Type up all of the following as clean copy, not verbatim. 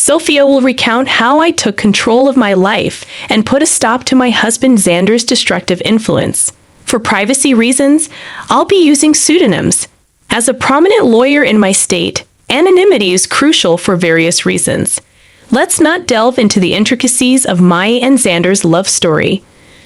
Sophia will recount how I took control of my life and put a stop to my husband Xander's destructive influence. For privacy reasons, I'll be using pseudonyms. As a prominent lawyer in my state, anonymity is crucial for various reasons. Let's not delve into the intricacies of my and Xander's love story.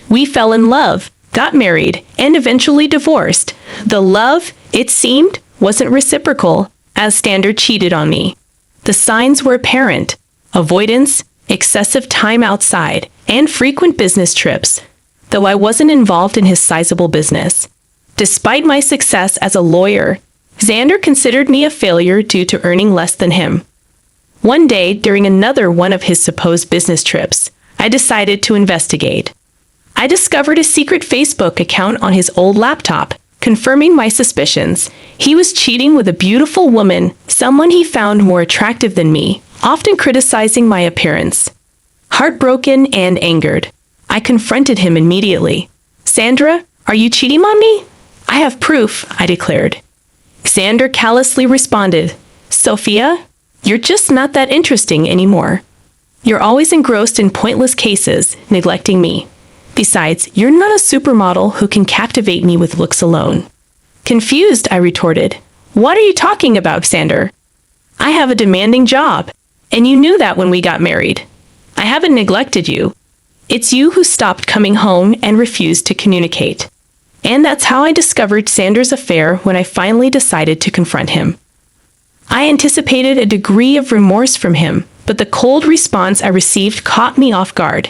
We fell in love, got married, and eventually divorced. The love, it seemed, wasn't reciprocal, as Xander cheated on me. The signs were apparent: avoidance, excessive time outside, and frequent business trips, though I wasn't involved in his sizable business. Despite my success as a lawyer, Xander considered me a failure due to earning less than him. One day, during another one of his supposed business trips, I decided to investigate. I discovered a secret Facebook account on his old laptop, confirming my suspicions. He was cheating with a beautiful woman, someone he found more attractive than me, often criticizing my appearance. Heartbroken and angered, I confronted him immediately. "Sandra, are you cheating on me?" "I have proof," I declared. Xander callously responded, "Sophia, you're just not that interesting anymore. You're always engrossed in pointless cases, neglecting me. Besides, you're not a supermodel who can captivate me with looks alone." Confused, I retorted, "What are you talking about, Xander? I have a demanding job, and you knew that when we got married. I haven't neglected you. It's you who stopped coming home and refused to communicate." And that's how I discovered Xander's affair when I finally decided to confront him. I anticipated a degree of remorse from him, but the cold response I received caught me off guard.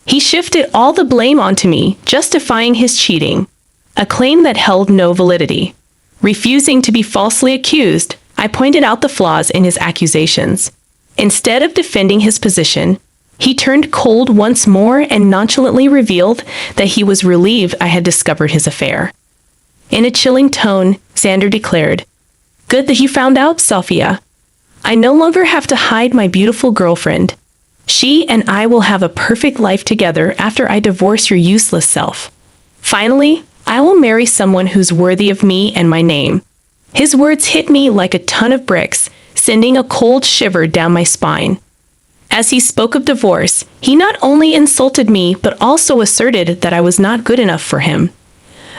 He shifted all the blame onto me, justifying his cheating, a claim that held no validity. Refusing to be falsely accused, I pointed out the flaws in his accusations. Instead of defending his position, he turned cold once more and nonchalantly revealed that he was relieved I had discovered his affair. In a chilling tone, Xander declared, "Good that you found out, Sophia. I no longer have to hide my beautiful girlfriend. She and I will have a perfect life together after I divorce your useless self. Finally, I will marry someone who's worthy of me and my name." His words hit me like a ton of bricks, sending a cold shiver down my spine. As he spoke of divorce, he not only insulted me but also asserted that I was not good enough for him.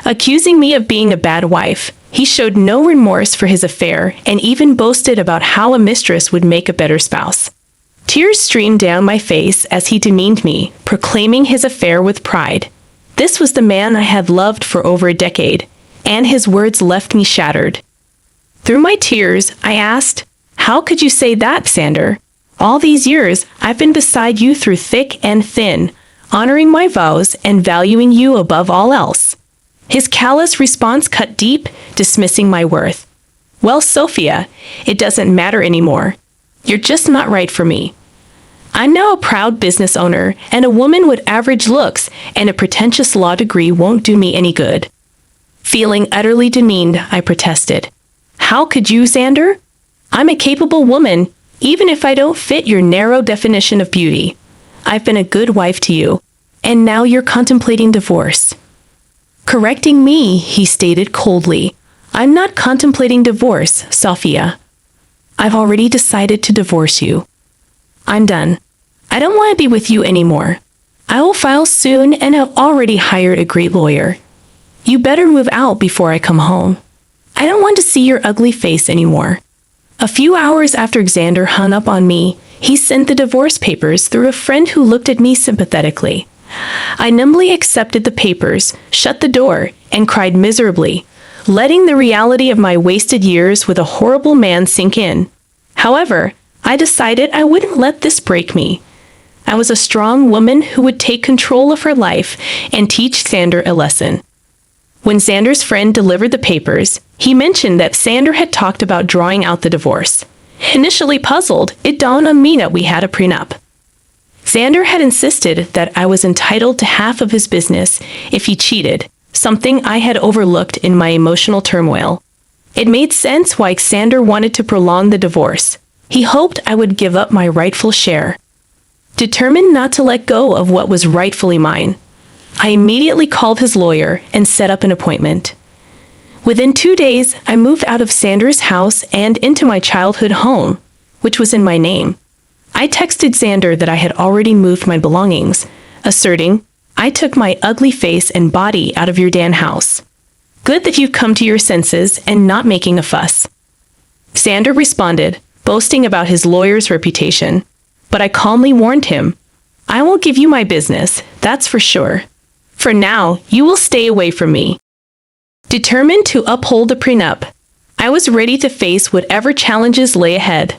Accusing me of being a bad wife, he showed no remorse for his affair and even boasted about how a mistress would make a better spouse. Tears streamed down my face as he demeaned me, proclaiming his affair with pride. This was the man I had loved for over a decade, and his words left me shattered. Through my tears, I asked, "How could you say that, Xander? All these years, I've been beside you through thick and thin, honoring my vows and valuing you above all else." His callous response cut deep, dismissing my worth. "Well, Sophia, it doesn't matter anymore. You're just not right for me. I'm now a proud business owner, and a woman with average looks and a pretentious law degree won't do me any good." Feeling utterly demeaned, I protested. "How could you, Xander? I'm a capable woman, even if I don't fit your narrow definition of beauty. I've been a good wife to you, and now you're contemplating divorce." Correcting me, he stated coldly, "I'm not contemplating divorce, Sophia. I've already decided to divorce you. I'm done. I don't want to be with you anymore. I will file soon and have already hired a great lawyer. You better move out before I come home. I don't want to see your ugly face anymore." A few hours after Xander hung up on me, he sent the divorce papers through a friend who looked at me sympathetically. I numbly accepted the papers, shut the door, and cried miserably, letting the reality of my wasted years with a horrible man sink in. However, I decided I wouldn't let this break me. I was a strong woman who would take control of her life and teach Xander a lesson. When Xander's friend delivered the papers, he mentioned that Xander had talked about drawing out the divorce. Initially puzzled, it dawned on me that we had a prenup. Xander had insisted that I was entitled to half of his business if he cheated, something I had overlooked in my emotional turmoil. It made sense why Xander wanted to prolong the divorce. He hoped I would give up my rightful share. Determined not to let go of what was rightfully mine, I immediately called his lawyer and set up an appointment. Within 2 days, I moved out of Xander's house and into my childhood home, which was in my name. I texted Xander that I had already moved my belongings, asserting, I took my ugly face and body out of your Dan house. Good that you've come to your senses and not making a fuss. Xander responded, boasting about his lawyer's reputation, but I calmly warned him, I won't give you my business, that's for sure. For now, you will stay away from me. Determined to uphold the prenup, I was ready to face whatever challenges lay ahead.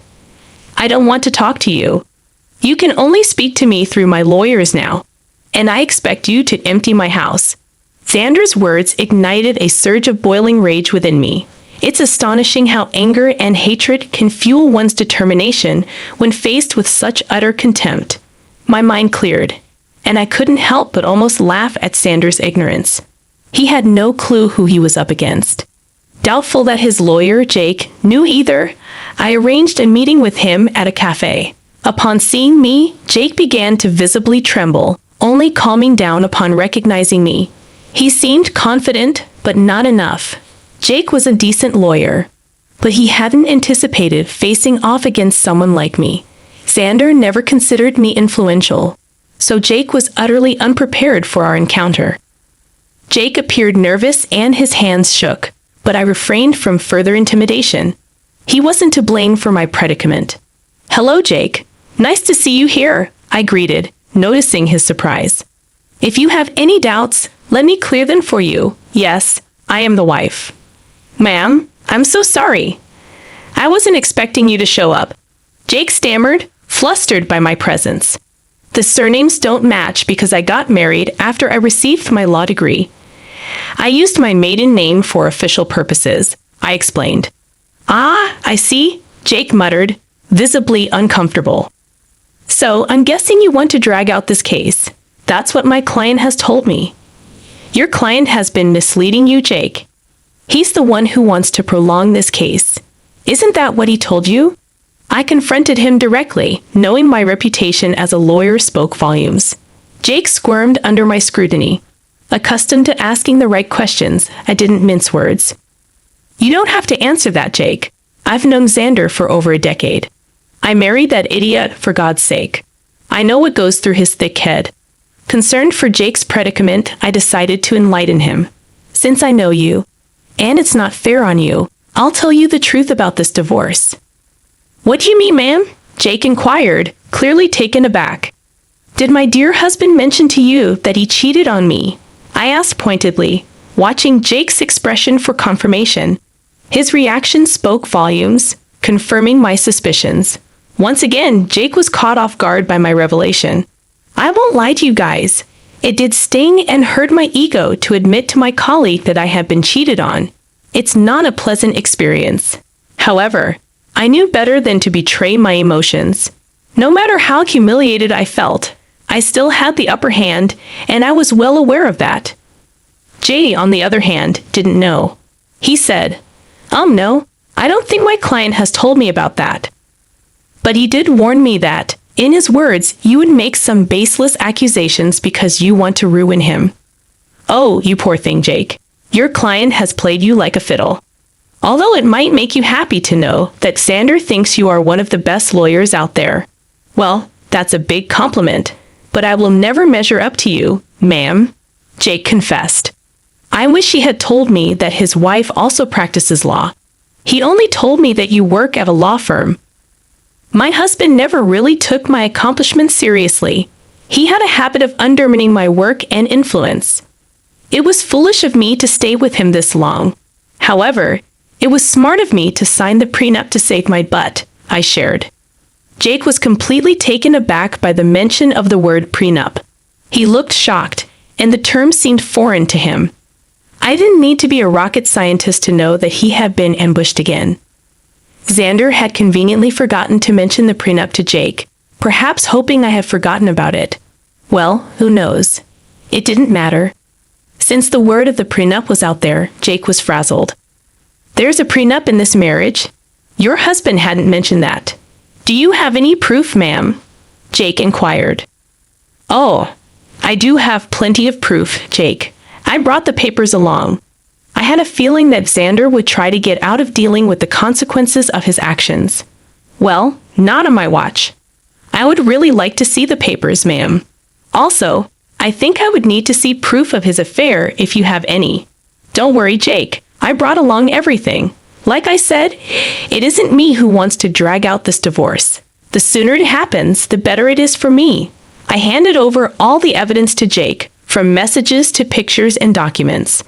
I don't want to talk to you. You can only speak to me through my lawyers now, and I expect you to empty my house. Xander's words ignited a surge of boiling rage within me. It's astonishing how anger and hatred can fuel one's determination when faced with such utter contempt. My mind cleared, and I couldn't help but almost laugh at Xander's ignorance. He had no clue who he was up against. Doubtful that his lawyer, Jake, knew either, I arranged a meeting with him at a cafe. Upon seeing me, Jake began to visibly tremble, only calming down upon recognizing me. He seemed confident, but not enough. Jake was a decent lawyer, but he hadn't anticipated facing off against someone like me. Xander never considered me influential, so Jake was utterly unprepared for our encounter. Jake appeared nervous and his hands shook, but I refrained from further intimidation. He wasn't to blame for my predicament. Hello, Jake. Nice to see you here, I greeted, noticing his surprise. If you have any doubts, let me clear them for you. Yes, I am the wife. Ma'am, I'm so sorry. I wasn't expecting you to show up. Jake stammered, flustered by my presence. The surnames don't match because I got married after I received my law degree. I used my maiden name for official purposes, I explained. Ah, I see, Jake muttered, visibly uncomfortable. So I'm guessing you want to drag out this case. That's what my client has told me. Your client has been misleading you, Jake. He's the one who wants to prolong this case. Isn't that what he told you? I confronted him directly, knowing my reputation as a lawyer spoke volumes. Jake squirmed under my scrutiny. Accustomed to asking the right questions, I didn't mince words. You don't have to answer that, Jake. I've known Xander for over a decade. I married that idiot for God's sake. I know what goes through his thick head. Concerned for Jake's predicament, I decided to enlighten him. Since I know you, and it's not fair on you, I'll tell you the truth about this divorce. What do you mean, ma'am? Jake inquired, clearly taken aback. Did my dear husband mention to you that he cheated on me? I asked pointedly, watching Jake's expression for confirmation. His reaction spoke volumes, confirming my suspicions. Once again, Jake was caught off guard by my revelation. I won't lie to you guys. It did sting and hurt my ego to admit to my colleague that I had been cheated on. It's not a pleasant experience. However, I knew better than to betray my emotions. No matter how humiliated I felt, I still had the upper hand, and I was well aware of that. Jay, on the other hand, didn't know. He said, no, I don't think my client has told me about that. But he did warn me that, in his words, you would make some baseless accusations because you want to ruin him. Oh, you poor thing, Jake. Your client has played you like a fiddle. Although it might make you happy to know that Xander thinks you are one of the best lawyers out there. Well, that's a big compliment, but I will never measure up to you, ma'am, Jake confessed. I wish he had told me that his wife also practices law. He only told me that you work at a law firm. My husband never really took my accomplishments seriously. He had a habit of undermining my work and influence. It was foolish of me to stay with him this long. However, it was smart of me to sign the prenup to save my butt, I shared. Jake was completely taken aback by the mention of the word prenup. He looked shocked, and the term seemed foreign to him. I didn't need to be a rocket scientist to know that he had been ambushed again. Xander had conveniently forgotten to mention the prenup to Jake, perhaps hoping I had forgotten about it. Well, who knows? It didn't matter. Since the word of the prenup was out there, Jake was frazzled. There's a prenup in this marriage. Your husband hadn't mentioned that. Do you have any proof, ma'am? Jake inquired. Oh, I do have plenty of proof, Jake. I brought the papers along. I had a feeling that Xander would try to get out of dealing with the consequences of his actions. Well, not on my watch. I would really like to see the papers, ma'am. Also, I think I would need to see proof of his affair if you have any. Don't worry, Jake. I brought along everything. Like I said, it isn't me who wants to drag out this divorce. The sooner it happens, the better it is for me. I handed over all the evidence to Jake, from messages to pictures and documents.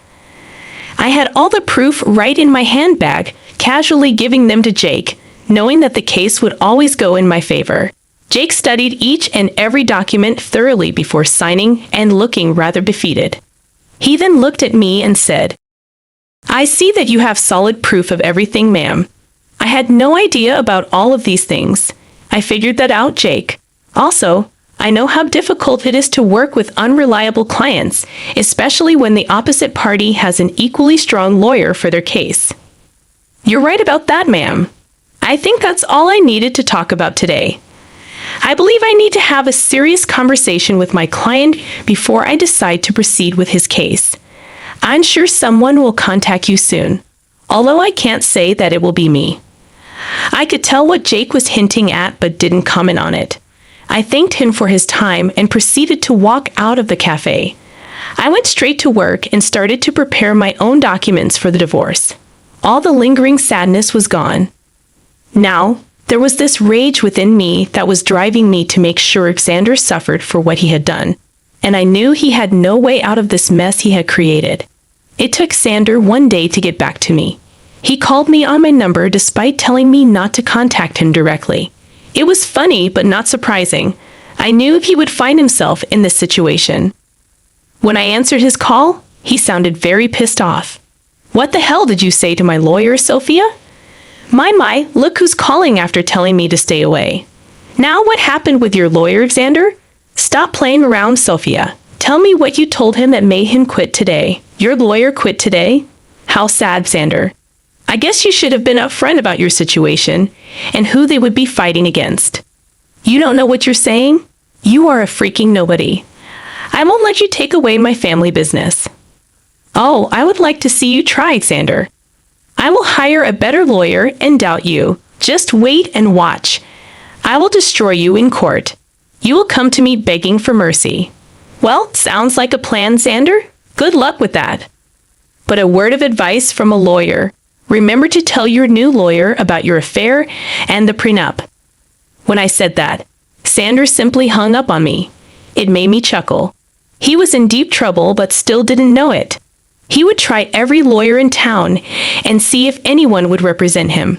I had all the proof right in my handbag, casually giving them to Jake, knowing that the case would always go in my favor. Jake studied each and every document thoroughly before signing and looking rather defeated. He then looked at me and said, "I see that you have solid proof of everything, ma'am. I had no idea about all of these things. I figured that out, Jake. Also, I know how difficult it is to work with unreliable clients, especially when the opposite party has an equally strong lawyer for their case." "You're right about that, ma'am. I think that's all I needed to talk about today. I believe I need to have a serious conversation with my client before I decide to proceed with his case. I'm sure someone will contact you soon, although I can't say that it will be me." I could tell what Jake was hinting at but didn't comment on it. I thanked him for his time and proceeded to walk out of the cafe. I went straight to work and started to prepare my own documents for the divorce. All the lingering sadness was gone. Now, there was this rage within me that was driving me to make sure Xander suffered for what he had done, and I knew he had no way out of this mess he had created. It took Xander one day to get back to me. He called me on my number despite telling me not to contact him directly. It was funny but not surprising. I knew he would find himself in this situation. When I answered his call, he sounded very pissed off. "What the hell did you say to my lawyer, Sophia?" My, look who's calling after telling me to stay away. "Now what happened with your lawyer, Xander? Stop playing around, Sophia. Tell me what you told him that made him quit today. Your lawyer quit today? How sad, Xander. I guess you should have been upfront about your situation and who they would be fighting against. You don't know what you're saying? You are a freaking nobody. I won't let you take away my family business." "Oh, I would like to see you try, Xander. I will hire a better lawyer and doubt you. Just wait and watch. I will destroy you in court. You will come to me begging for mercy." "Well, sounds like a plan, Xander. Good luck with that. But a word of advice from a lawyer. Remember to tell your new lawyer about your affair and the prenup." When I said that, Xander simply hung up on me. It made me chuckle. He was in deep trouble but still didn't know it. He would try every lawyer in town and see if anyone would represent him.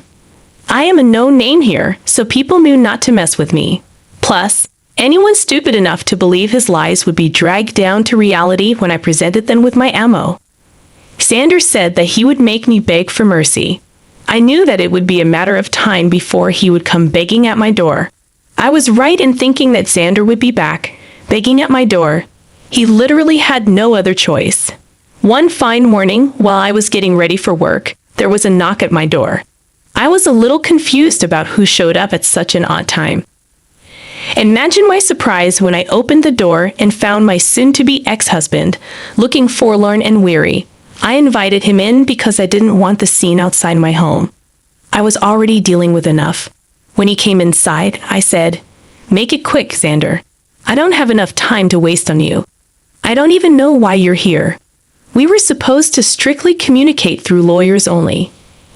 I am a known name here, so people knew not to mess with me. Plus, anyone stupid enough to believe his lies would be dragged down to reality when I presented them with my ammo. Xander said that he would make me beg for mercy. I knew that it would be a matter of time before he would come begging at my door. I was right in thinking that Xander would be back, begging at my door. He literally had no other choice. One fine morning, while I was getting ready for work, there was a knock at my door. I was a little confused about who showed up at such an odd time. Imagine my surprise when I opened the door and found my soon-to-be ex-husband, looking forlorn and weary. I invited him in because I didn't want the scene outside my home. I was already dealing with enough. When he came inside, I said, "Make it quick, Xander. I don't have enough time to waste on you. I don't even know why you're here. We were supposed to strictly communicate through lawyers only."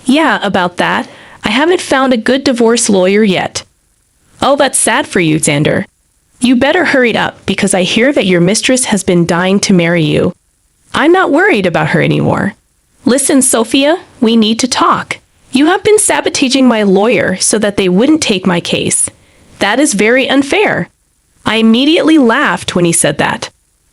"Yeah, about that. I haven't found a good divorce lawyer yet." "Oh, that's sad for you, Xander. You better hurry up because I hear that your mistress has been dying to marry you. I'm not worried about her anymore. Listen, Sophia, we need to talk. You have been sabotaging my lawyer so that they wouldn't take my case. That is very unfair." I immediately laughed when he said that.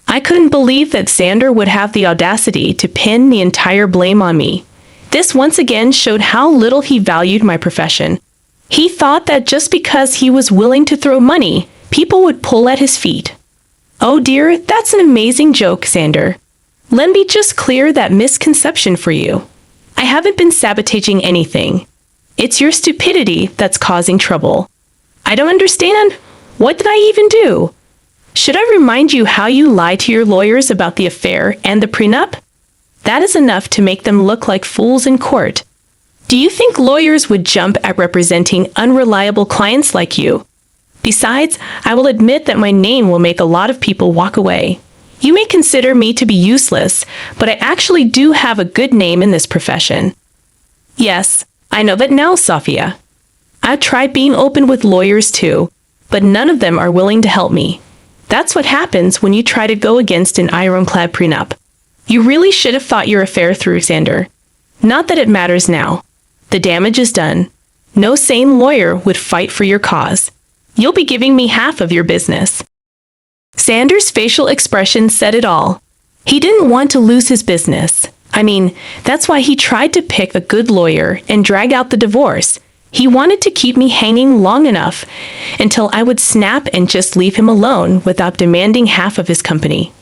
I couldn't believe that Xander would have the audacity to pin the entire blame on me. This once again showed how little he valued my profession. He thought that just because he was willing to throw money, people would pull at his feet. Oh dear, that's an amazing joke, Xander. Let me just clear that misconception for you. I haven't been sabotaging anything. It's your stupidity that's causing trouble. I don't understand. What did I even do? Should I remind you how you lied to your lawyers about the affair and the prenup? That is enough to make them look like fools in court. Do you think lawyers would jump at representing unreliable clients like you? Besides, I will admit that my name will make a lot of people walk away. You may consider me to be useless, but I actually do have a good name in this profession. Yes, I know that now, Sophia. I've tried being open with lawyers too, but none of them are willing to help me. That's what happens when you try to go against an ironclad prenup. You really should have thought your affair through, Xander. Not that it matters now. The damage is done. No sane lawyer would fight for your cause. You'll be giving me half of your business. Xander's facial expression said it all. He didn't want to lose his business. I mean, that's why he tried to pick a good lawyer and drag out the divorce. He wanted to keep me hanging long enough until I would snap and just leave him alone without demanding half of his company.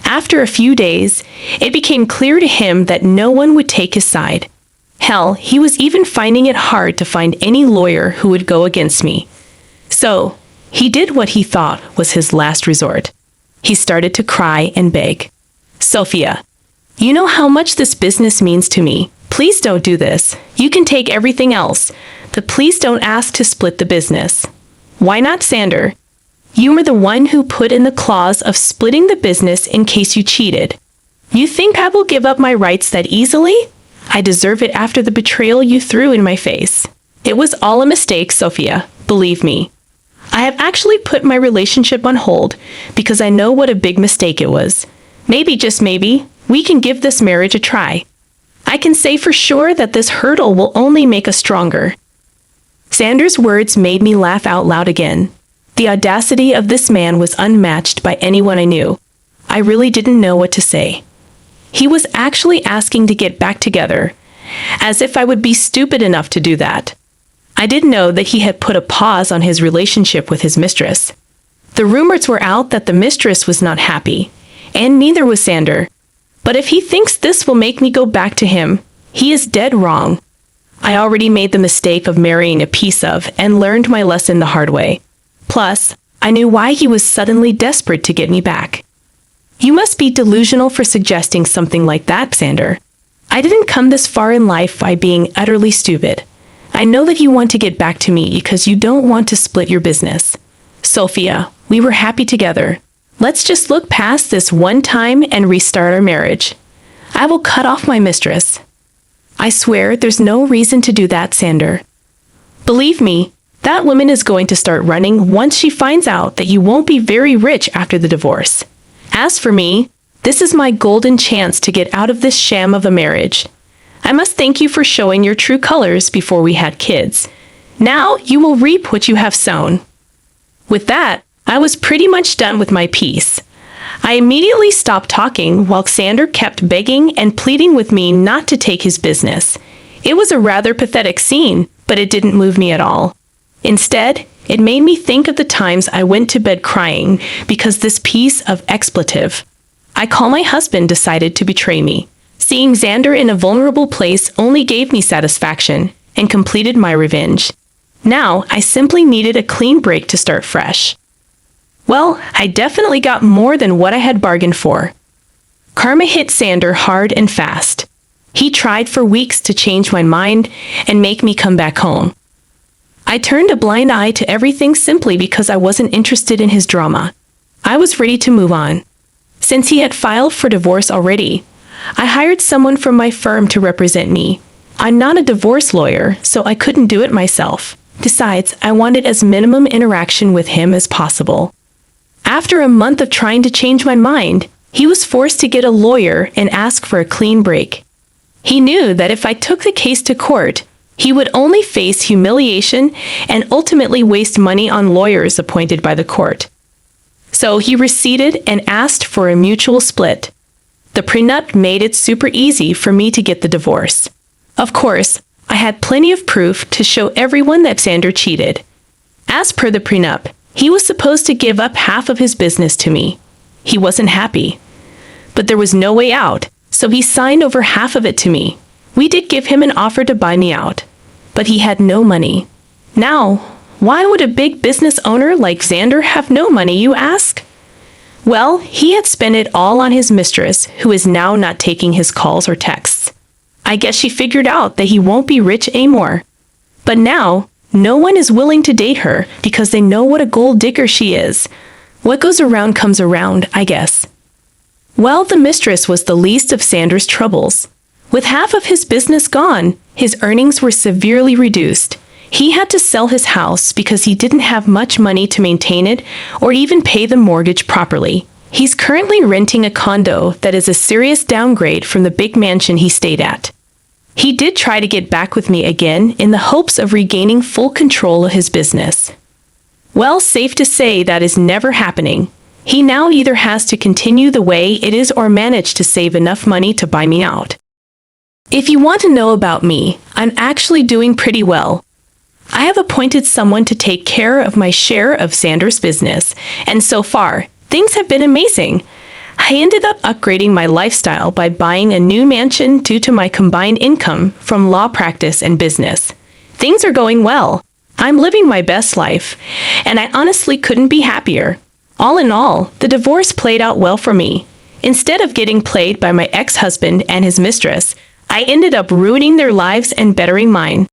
After a few days, it became clear to him that no one would take his side. Hell, he was even finding it hard to find any lawyer who would go against me. So, he did what he thought was his last resort. He started to cry and beg. Sophia, you know how much this business means to me. Please don't do this. You can take everything else, but please don't ask to split the business. Why not, Xander? You were the one who put in the clause of splitting the business in case you cheated. You think I will give up my rights that easily? I deserve it after the betrayal you threw in my face. It was all a mistake, Sophia. Believe me. I have actually put my relationship on hold because I know what a big mistake it was. Maybe, just maybe, we can give this marriage a try. I can say for sure that this hurdle will only make us stronger. Xander's words made me laugh out loud again. The audacity of this man was unmatched by anyone I knew. I really didn't know what to say. He was actually asking to get back together, as if I would be stupid enough to do that. I did know that he had put a pause on his relationship with his mistress. The rumors were out that the mistress was not happy, and neither was Xander. But if he thinks this will make me go back to him, he is dead wrong. I already made the mistake of marrying a piece of and learned my lesson the hard way. Plus, I knew why he was suddenly desperate to get me back. You must be delusional for suggesting something like that, Xander. I didn't come this far in life by being utterly stupid. I know that you want to get back to me because you don't want to split your business. Sophia, we were happy together. Let's just look past this one time and restart our marriage. I will cut off my mistress. I swear there's no reason to do that, Xander. Believe me, that woman is going to start running once she finds out that you won't be very rich after the divorce. As for me, this is my golden chance to get out of this sham of a marriage. I must thank you for showing your true colors before we had kids. Now you will reap what you have sown. With that, I was pretty much done with my piece. I immediately stopped talking while Xander kept begging and pleading with me not to take his business. It was a rather pathetic scene, but it didn't move me at all. Instead, it made me think of the times I went to bed crying because this piece of expletive I call my husband decided to betray me. Seeing Xander in a vulnerable place only gave me satisfaction and completed my revenge. Now, I simply needed a clean break to start fresh. Well, I definitely got more than what I had bargained for. Karma hit Xander hard and fast. He tried for weeks to change my mind and make me come back home. I turned a blind eye to everything simply because I wasn't interested in his drama. I was ready to move on. Since he had filed for divorce already, I hired someone from my firm to represent me. I'm not a divorce lawyer, so I couldn't do it myself. Besides, I wanted as minimum interaction with him as possible. After a month of trying to change my mind, he was forced to get a lawyer and ask for a clean break. He knew that if I took the case to court, he would only face humiliation and ultimately waste money on lawyers appointed by the court. So he receded and asked for a mutual split. The prenup made it super easy for me to get the divorce. Of course, I had plenty of proof to show everyone that Xander cheated. As per the prenup, he was supposed to give up half of his business to me. He wasn't happy. But there was no way out, so he signed over half of it to me. We did give him an offer to buy me out, but he had no money. Now, why would a big business owner like Xander have no money, you ask? Well, he had spent it all on his mistress, who is now not taking his calls or texts. I guess she figured out that he won't be rich anymore. But now, No one is willing to date her because they know what a gold digger she is. What goes around comes around, I guess. Well, the mistress was the least of Xander's troubles. With half of his business gone, his earnings were severely reduced. He had to sell his house because he didn't have much money to maintain it or even pay the mortgage properly. He's currently renting a condo that is a serious downgrade from the big mansion he stayed at. He did try to get back with me again in the hopes of regaining full control of his business. Well, safe to say that is never happening. He now either has to continue the way it is or manage to save enough money to buy me out. If you want to know about me, I'm actually doing pretty well. I have appointed someone to take care of my share of Xander's business, and so far, things have been amazing. I ended up upgrading my lifestyle by buying a new mansion due to my combined income from law practice and business. Things are going well. I'm living my best life, and I honestly couldn't be happier. All in all, the divorce played out well for me. Instead of getting played by my ex-husband and his mistress, I ended up ruining their lives and bettering mine.